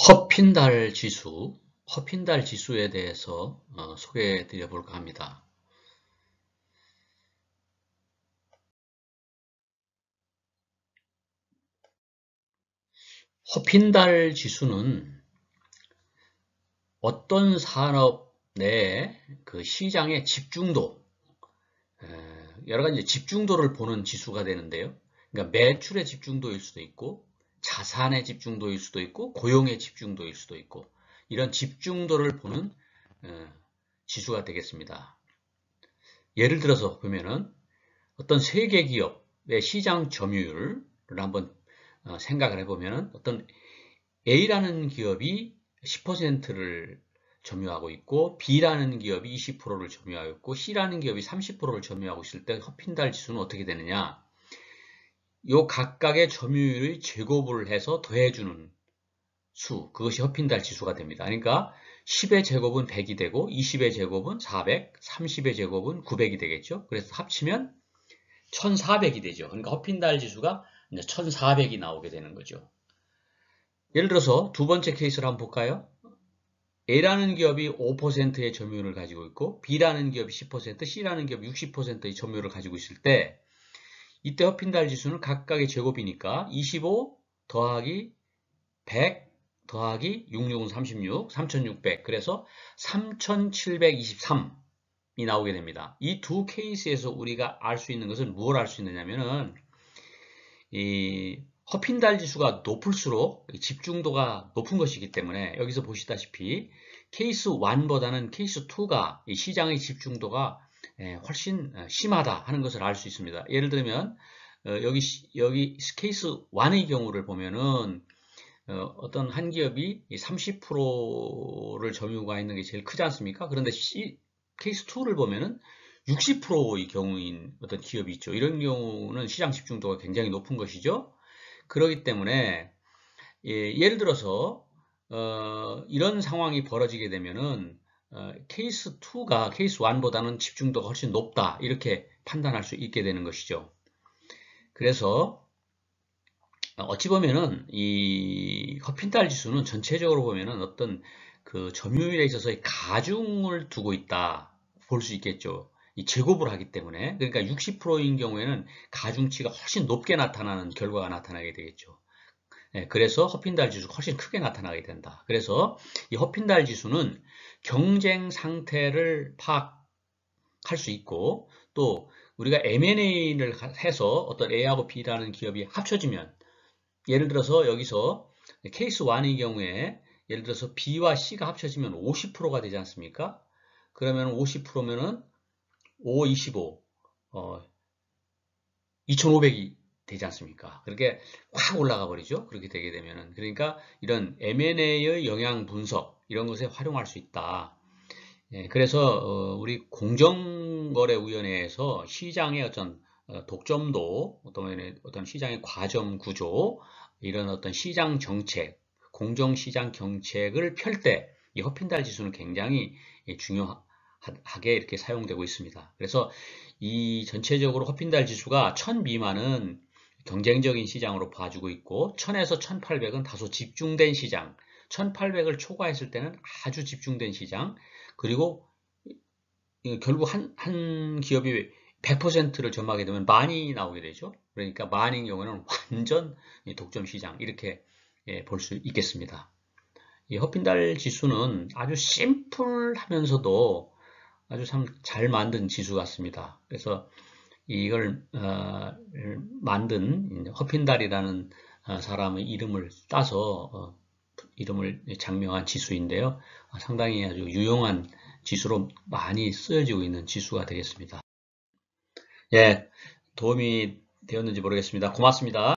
허핀달 지수, 허핀달 지수에 대해서 소개해 드려 볼까 합니다. 허핀달 지수는 어떤 산업 내 그 시장의 집중도, 여러 가지 집중도를 보는 지수가 되는데요. 그러니까 매출의 집중도일 수도 있고, 자산의 집중도일 수도 있고, 고용의 집중도일 수도 있고, 이런 집중도를 보는 지수가 되겠습니다. 예를 들어서 보면은 어떤 세계 기업의 시장 점유율을 한번 생각을 해보면 어떤 A라는 기업이 10%를 점유하고 있고 B라는 기업이 20%를 점유하고 있고 C라는 기업이 30%를 점유하고 있을 때 허핀달 지수는 어떻게 되느냐? 요 각각의 점유율을 제곱을 해서 더해주는 수, 그것이 허핀달 지수가 됩니다. 그러니까 10의 제곱은 100이 되고 20의 제곱은 400, 30의 제곱은 900이 되겠죠. 그래서 합치면 1400이 되죠. 그러니까 허핀달 지수가 1400이 나오게 되는 거죠. 예를 들어서 두 번째 케이스를 한번 볼까요? A라는 기업이 5%의 점유율을 가지고 있고 B라는 기업이 10%, C라는 기업이 60%의 점유율을 가지고 있을 때 이때 허핀달 지수는 각각의 제곱이니까 25 더하기 100 더하기 66은 36, 3600 그래서 3723이 나오게 됩니다. 이 두 케이스에서 우리가 알 수 있는 것은 무엇을 알 수 있느냐면은 이 허핀달 지수가 높을수록 집중도가 높은 것이기 때문에 여기서 보시다시피 케이스 1보다는 케이스 2가 시장의 집중도가 훨씬 심하다 하는 것을 알 수 있습니다. 예를 들면 여기 케이스 1의 경우를 보면은 어떤 한 기업이 30%를 점유가 있는 게 제일 크지 않습니까? 그런데 케이스 2를 보면은 60%의 경우인 어떤 기업이 있죠. 이런 경우는 시장 집중도가 굉장히 높은 것이죠. 그렇기 때문에 예를 들어서 이런 상황이 벌어지게 되면은 케이스 2가 케이스 1보다는 집중도가 훨씬 높다 이렇게 판단할 수 있게 되는 것이죠. 그래서 어찌 보면은 이 허핀달 지수는 전체적으로 보면은 어떤 그 점유율에 있어서의 가중을 두고 있다 볼 수 있겠죠. 이 제곱을 하기 때문에 그러니까 60%인 경우에는 가중치가 훨씬 높게 나타나는 결과가 나타나게 되겠죠. 그래서 허핀달 지수가 훨씬 크게 나타나게 된다. 그래서 이 허핀달 지수는 경쟁 상태를 파악할 수 있고 또 우리가 M&A를 해서 어떤 A하고 B라는 기업이 합쳐지면 예를 들어서 여기서 케이스 1의 경우에 예를 들어서 B와 C가 합쳐지면 50%가 되지 않습니까? 그러면 50%면은 5, 25, 2500이 되지 않습니까? 그렇게 확 올라가 버리죠. 그렇게 되게 되면은. 그러니까 이런 M&A의 영향 분석, 이런 것에 활용할 수 있다. 그래서 우리 공정거래위원회에서 시장의 어떤 독점도, 어떤 시장의 과점 구조, 이런 어떤 시장 정책, 공정시장 정책을 펼 때 이 허핀달 지수는 굉장히 중요하게 이렇게 사용되고 있습니다. 그래서 이 전체적으로 허핀달 지수가 1000 미만은 경쟁적인 시장으로 봐주고 있고 1000에서 1800은 다소 집중된 시장, 1800을 초과했을 때는 아주 집중된 시장, 그리고 결국 한 기업이 100%를 점하게 되면 만이 나오게 되죠. 그러니까 만인 경우에는 완전 독점 시장 이렇게 볼 수 있겠습니다. 이 허핀달 지수는 아주 심플하면서도 아주 참 잘 만든 지수 같습니다. 그래서 이걸 만든 허핀달이라는 사람의 이름을 따서 이름을 장명한 지수인데요. 상당히 아주 유용한 지수로 많이 쓰여지고 있는 지수가 되겠습니다. 예, 도움이 되었는지 모르겠습니다. 고맙습니다.